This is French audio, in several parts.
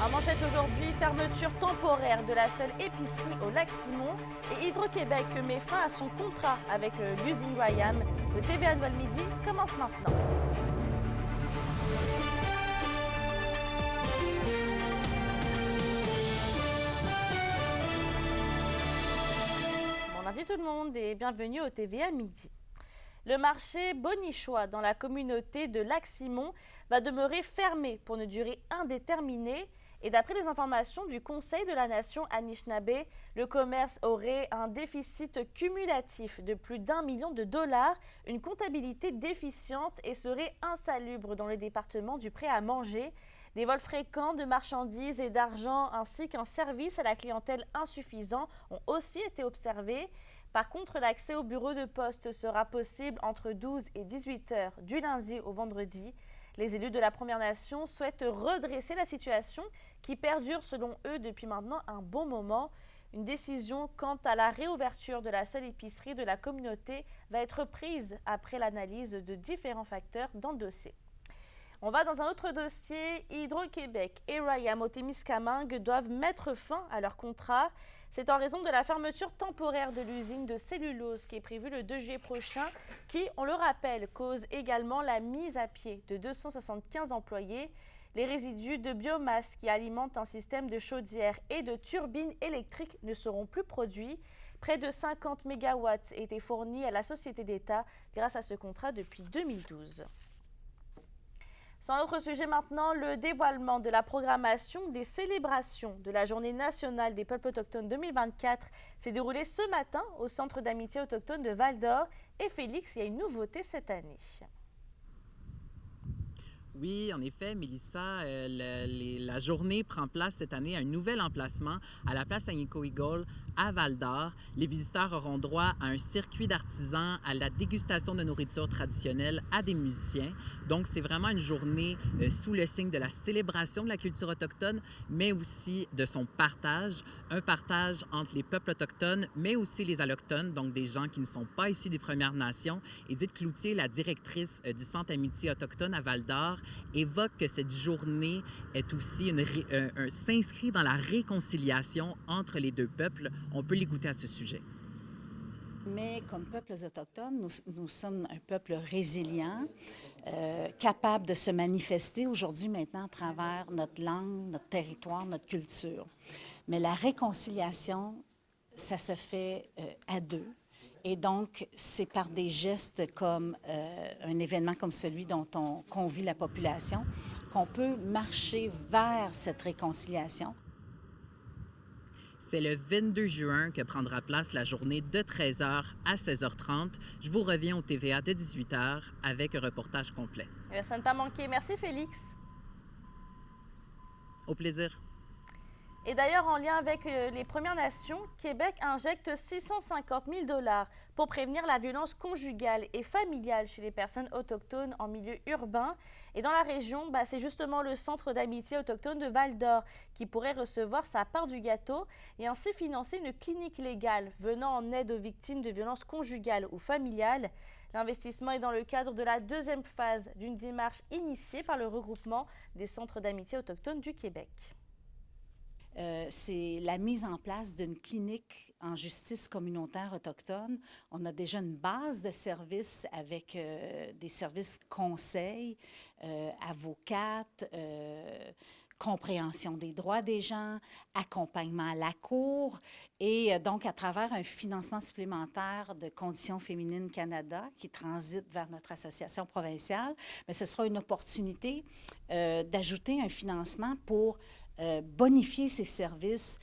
En manchette aujourd'hui, fermeture temporaire de la seule épicerie au Lac-Simon et Hydro-Québec met fin à son contrat avec l'usine Rayam. Le TVA Noël Midi commence maintenant. Bon lundi tout le monde et bienvenue au TVA Midi. Le marché bonichois dans la communauté de Lac-Simon va demeurer fermé pour une durée indéterminée. Et d'après les informations du Conseil de la Nation Anishinaabe, le commerce aurait un déficit cumulatif de plus d'1 million de dollars, une comptabilité déficiente et serait insalubre dans le département du prêt à manger. Des vols fréquents de marchandises et d'argent ainsi qu'un service à la clientèle insuffisant ont aussi été observés. Par contre, l'accès au bureau de poste sera possible entre 12 et 18 heures du lundi au vendredi. Les élus de la Première Nation souhaitent redresser la situation qui perdure selon eux depuis maintenant un bon moment. Une décision quant à la réouverture de la seule épicerie de la communauté va être prise après l'analyse de différents facteurs dans le dossier. On va dans un autre dossier. Hydro-Québec et Rayam au Témiscamingue doivent mettre fin à leur contrat. C'est en raison de la fermeture temporaire de l'usine de cellulose qui est prévue le 2 juillet prochain, qui, on le rappelle, cause également la mise à pied de 275 employés. Les résidus de biomasse qui alimentent un système de chaudière et de turbines électriques ne seront plus produits. Près de 50 mégawatts étaient fournis à la société d'État grâce à ce contrat depuis 2012. Sur un autre sujet maintenant, le dévoilement de la programmation des célébrations de la Journée nationale des peuples autochtones 2024 s'est déroulé ce matin au Centre d'amitié autochtone de Val-d'Or. Et Félix, il y a une nouveauté cette année. Oui, en effet, Mélissa, la journée prend place cette année à un nouvel emplacement à la place Agnico Eagle à Val-d'Or. Les visiteurs auront droit à un circuit d'artisans, à la dégustation de nourriture traditionnelle, à des musiciens. Donc, c'est vraiment une journée sous le signe de la célébration de la culture autochtone, mais aussi de son partage, un partage entre les peuples autochtones, mais aussi les allochtones, donc des gens qui ne sont pas issus des Premières Nations. Edith Cloutier, la directrice du Centre Amitié autochtone à Val-d'Or, évoque que cette journée est aussi s'inscrit dans la réconciliation entre les deux peuples. On peut l'écouter à ce sujet. Mais comme peuples autochtones, nous sommes un peuple résilient, capable de se manifester aujourd'hui maintenant à travers notre langue, notre territoire, notre culture. Mais la réconciliation, ça se fait à deux. Et donc, c'est par des gestes comme un événement comme celui dont on convie la population qu'on peut marcher vers cette réconciliation. C'est le 22 juin que prendra place la journée de 13h à 16h30. Je vous reviens au TVA de 18h avec un reportage complet. Ça ne pas manquer. Merci Félix. Au plaisir. Et d'ailleurs, en lien avec les Premières Nations, Québec injecte 650 000 $ pour prévenir la violence conjugale et familiale chez les personnes autochtones en milieu urbain. Et dans la région, c'est justement le Centre d'amitié autochtone de Val-d'Or qui pourrait recevoir sa part du gâteau et ainsi financer une clinique légale venant en aide aux victimes de violences conjugales ou familiales. L'investissement est dans le cadre de la deuxième phase d'une démarche initiée par le regroupement des centres d'amitié autochtones du Québec. C'est la mise en place d'une clinique en justice communautaire autochtone. On a déjà une base de services avec des services conseils, avocates, compréhension des droits des gens, accompagnement à la cour et donc à travers un financement supplémentaire de Conditions féminines Canada qui transite vers notre association provinciale, mais ce sera une opportunité d'ajouter un financement pour bonifier ces services.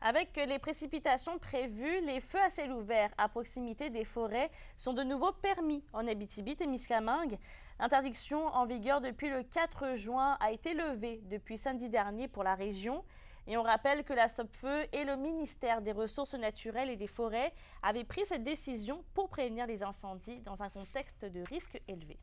Avec les précipitations prévues, les feux à ciel ouvert à proximité des forêts sont de nouveau permis en Abitibi-Témiscamingue. L'interdiction en vigueur depuis le 4 juin a été levée depuis samedi dernier pour la région. Et on rappelle que la Sopfeu et le ministère des Ressources naturelles et des Forêts avaient pris cette décision pour prévenir les incendies dans un contexte de risque élevé.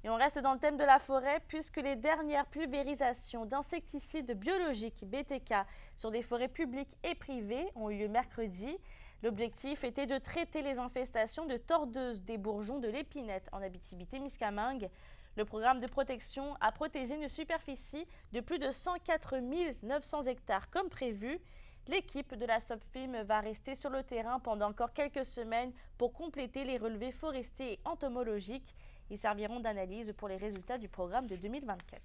Et on reste dans le thème de la forêt puisque les dernières pulvérisations d'insecticides biologiques BTK sur des forêts publiques et privées ont eu lieu mercredi. L'objectif était de traiter les infestations de tordeuses des bourgeons de l'épinette en Abitibi-Témiscamingue. Le programme de protection a protégé une superficie de plus de 104 900 hectares comme prévu. L'équipe de la SOPFIM va rester sur le terrain pendant encore quelques semaines pour compléter les relevés forestiers et entomologiques. Ils serviront d'analyse pour les résultats du programme de 2024.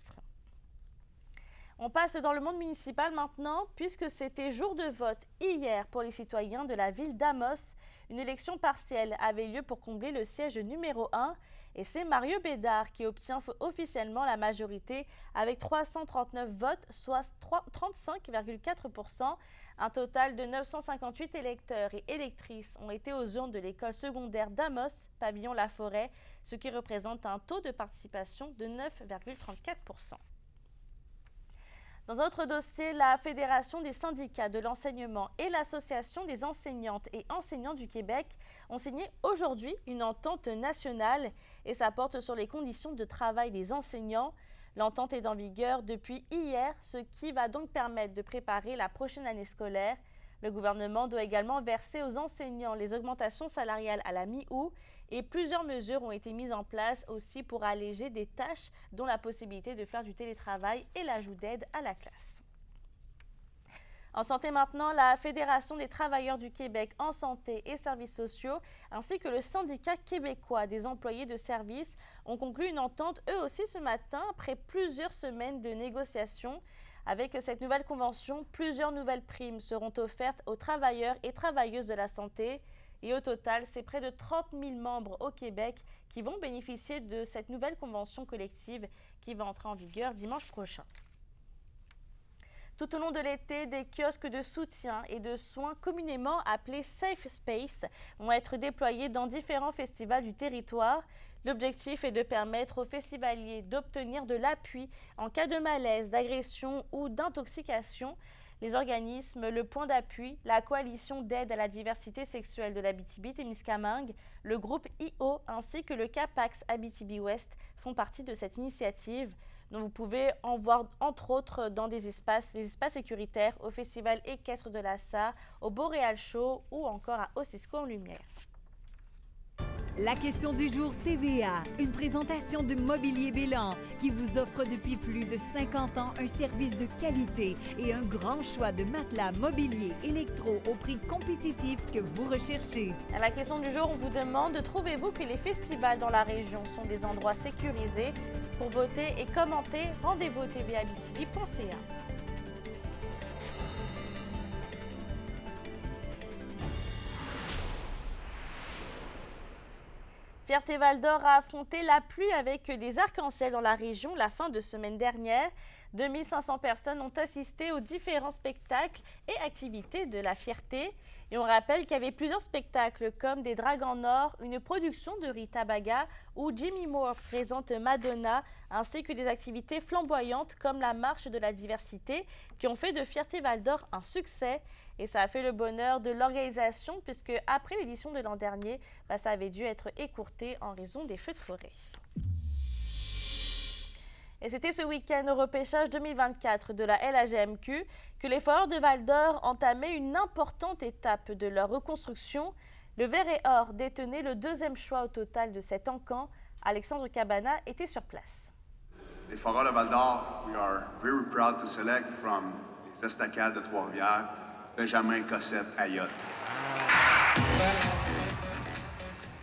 On passe dans le monde municipal maintenant, puisque c'était jour de vote hier pour les citoyens de la ville d'Amos. Une élection partielle avait lieu pour combler le siège numéro 1. Et c'est Mario Bédard qui obtient officiellement la majorité avec 339 votes, soit 35,4%. Un total de 958 électeurs et électrices ont été aux urnes de l'école secondaire d'Amos, pavillon La Forêt, ce qui représente un taux de participation de 9,34%. Dans un autre dossier, la Fédération des syndicats de l'enseignement et l'Association des enseignantes et enseignants du Québec ont signé aujourd'hui une entente nationale et ça porte sur les conditions de travail des enseignants. L'entente est en vigueur depuis hier, ce qui va donc permettre de préparer la prochaine année scolaire. Le gouvernement doit également verser aux enseignants les augmentations salariales à la mi-août et plusieurs mesures ont été mises en place aussi pour alléger des tâches dont la possibilité de faire du télétravail et l'ajout d'aide à la classe. En santé maintenant, la Fédération des travailleurs du Québec en santé et services sociaux ainsi que le syndicat québécois des employés de services ont conclu une entente eux aussi ce matin après plusieurs semaines de négociations. Avec cette nouvelle convention, plusieurs nouvelles primes seront offertes aux travailleurs et travailleuses de la santé. Et au total, c'est près de 30 000 membres au Québec qui vont bénéficier de cette nouvelle convention collective qui va entrer en vigueur dimanche prochain. Tout au long de l'été, des kiosques de soutien et de soins communément appelés Safe Space vont être déployés dans différents festivals du territoire. L'objectif est de permettre aux festivaliers d'obtenir de l'appui en cas de malaise, d'agression ou d'intoxication. Les organismes Le Point d'appui, la Coalition d'aide à la diversité sexuelle de l'Abitibi-Témiscamingue, le groupe IO ainsi que le CAPAX Abitibi-Ouest font partie de cette initiative dont vous pouvez en voir entre autres dans les espaces sécuritaires au Festival équestre de la Sarre, au Boréal Show ou encore à Ossisco en Lumière. La question du jour TVA, une présentation de Mobilier Bélan qui vous offre depuis plus de 50 ans un service de qualité et un grand choix de matelas, mobilier, électro au prix compétitif que vous recherchez. À la question du jour, on vous demande, trouvez-vous que les festivals dans la région sont des endroits sécurisés? Pour voter et commenter, rendez-vous au tvaabitibi.ca. Fierté-Val-d'Or a affronté la pluie avec des arcs-en-ciel dans la région la fin de semaine dernière. 2500 personnes ont assisté aux différents spectacles et activités de la Fierté. Et on rappelle qu'il y avait plusieurs spectacles comme des Dragues en or, une production de Rita Baga où Jimmy Moore présente Madonna, ainsi que des activités flamboyantes comme la marche de la diversité qui ont fait de Fierté-Val-d'Or un succès. Et ça a fait le bonheur de l'organisation puisque après l'édition de l'an dernier, ça avait dû être écourté en raison des feux de forêt. Et c'était ce week-end au repêchage 2024 de la LHGMQ que les Foreurs de Val-d'Or entamaient une importante étape de leur reconstruction. Le Vert et Or détenait le deuxième choix au total de cet encan. Alexandre Cabana était sur place. Les Foreurs de Val-d'Or, we are very proud to select from les Estacades de Trois-Rivières, Benjamin Cossette-Ayotte.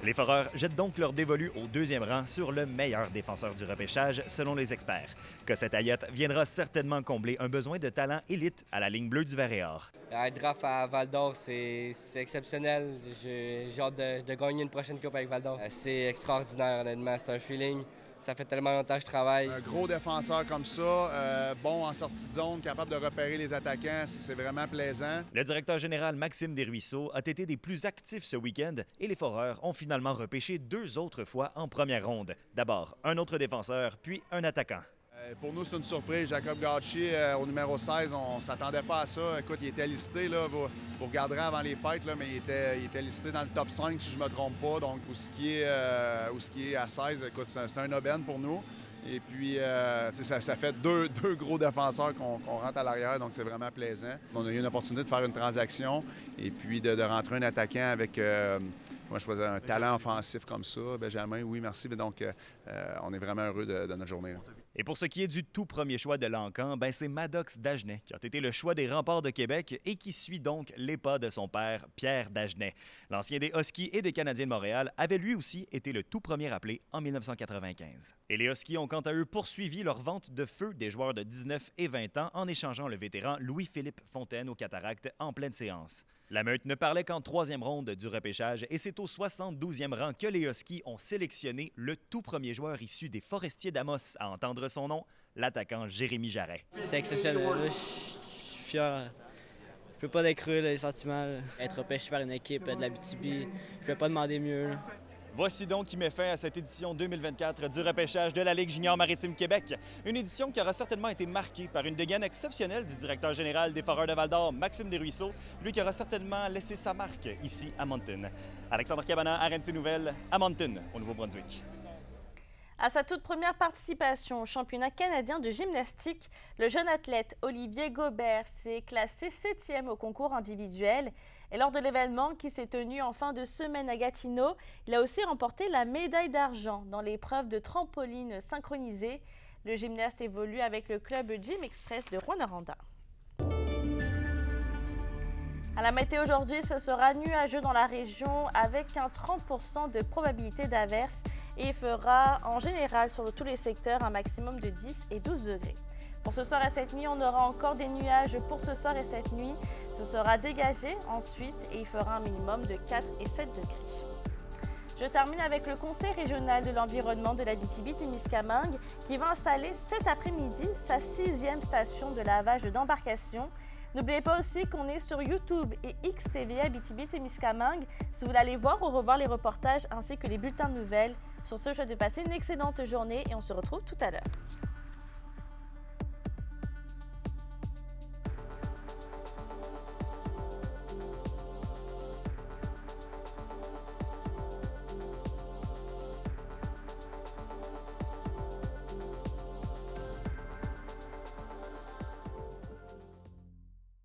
Les Foreurs jettent donc leur dévolu au deuxième rang sur le meilleur défenseur du repêchage, selon les experts. Cossette-Ayotte viendra certainement combler un besoin de talent élite à la ligne bleue du Vert et Or. Être draft à Val-d'Or, c'est exceptionnel. J'ai hâte de gagner une prochaine coupe avec Val-d'Or. C'est extraordinaire, honnêtement. C'est un feeling. Ça fait tellement longtemps que je travaille. Un gros défenseur comme ça, bon en sortie de zone, capable de repérer les attaquants, c'est vraiment plaisant. Le directeur général Maxime Desruisseaux a été des plus actifs ce week-end et les Foreurs ont finalement repêché 2 autres fois en première ronde. D'abord, un autre défenseur, puis un attaquant. Pour nous, c'est une surprise. Jacob Gaucher, au numéro 16, on ne s'attendait pas à ça. Écoute, il était listé, là, vous regarderez avant les fêtes, là, mais il était listé dans le top 5, si je ne me trompe pas. Donc, où ce qui est à 16, écoute, c'est un aubaine pour nous. Et puis, ça fait deux gros défenseurs qu'on rentre à l'arrière, donc c'est vraiment plaisant. On a eu une opportunité de faire une transaction et puis de rentrer un attaquant avec Moi, je faisais un talent offensif comme ça. Benjamin, oui, merci. Mais donc, on est vraiment heureux de notre journée. Là. Et pour ce qui est du tout premier choix de l'Encan, c'est Maddox Dagenet qui a été le choix des Remparts de Québec et qui suit donc les pas de son père, Pierre Dagenet. L'ancien des Huskies et des Canadiens de Montréal avait lui aussi été le tout premier appelé en 1995. Et les Huskies ont quant à eux poursuivi leur vente de feu des joueurs de 19 et 20 ans en échangeant le vétéran Louis-Philippe Fontaine aux Cataractes en pleine séance. La meute ne parlait qu'en troisième ronde du repêchage et c'est au 72e rang que les Huskies ont sélectionné le tout premier joueur issu des Forestiers d'Amos à entendre son nom, l'attaquant Jérémy Jarret. C'est exceptionnel. Là, je suis fier. Je peux pas décrire les sentiments. Là. Être repêché par une équipe de l'Abitibi, je peux pas demander mieux. Là. Voici donc qui met fin à cette édition 2024 du repêchage de la Ligue junior maritime Québec. Une édition qui aura certainement été marquée par une dégaine exceptionnelle du directeur général des Foreurs de Val-d'Or, Maxime Desruisseaux, lui qui aura certainement laissé sa marque ici à Moncton. Alexandre Cabana, RNC Nouvelles, à Moncton, au Nouveau-Brunswick. À sa toute première participation au championnat canadien de gymnastique, le jeune athlète Olivier Gobert s'est classé 7e au concours individuel. Et lors de l'événement qui s'est tenu en fin de semaine à Gatineau, il a aussi remporté la médaille d'argent dans l'épreuve de trampoline synchronisée. Le gymnaste évolue avec le club Gym Express de Rouyn-Noranda. À la météo aujourd'hui, ce sera nuageux dans la région avec un 30% de probabilité d'averse et il fera en général sur tous les secteurs un maximum de 10 et 12 degrés. Pour ce soir et cette nuit, on aura encore des nuages pour ce soir et cette nuit. Ce sera dégagé ensuite et il fera un minimum de 4 et 7 degrés. Je termine avec le Conseil régional de l'environnement de l'Abitibi-Témiscamingue qui va installer cet après-midi sa 6e station de lavage d'embarcation. N'oubliez pas aussi qu'on est sur YouTube et XTV Abitibi-Témiscamingue si vous voulez aller voir ou revoir les reportages ainsi que les bulletins de nouvelles. Sur ce, je vous souhaite de passer une excellente journée et on se retrouve tout à l'heure.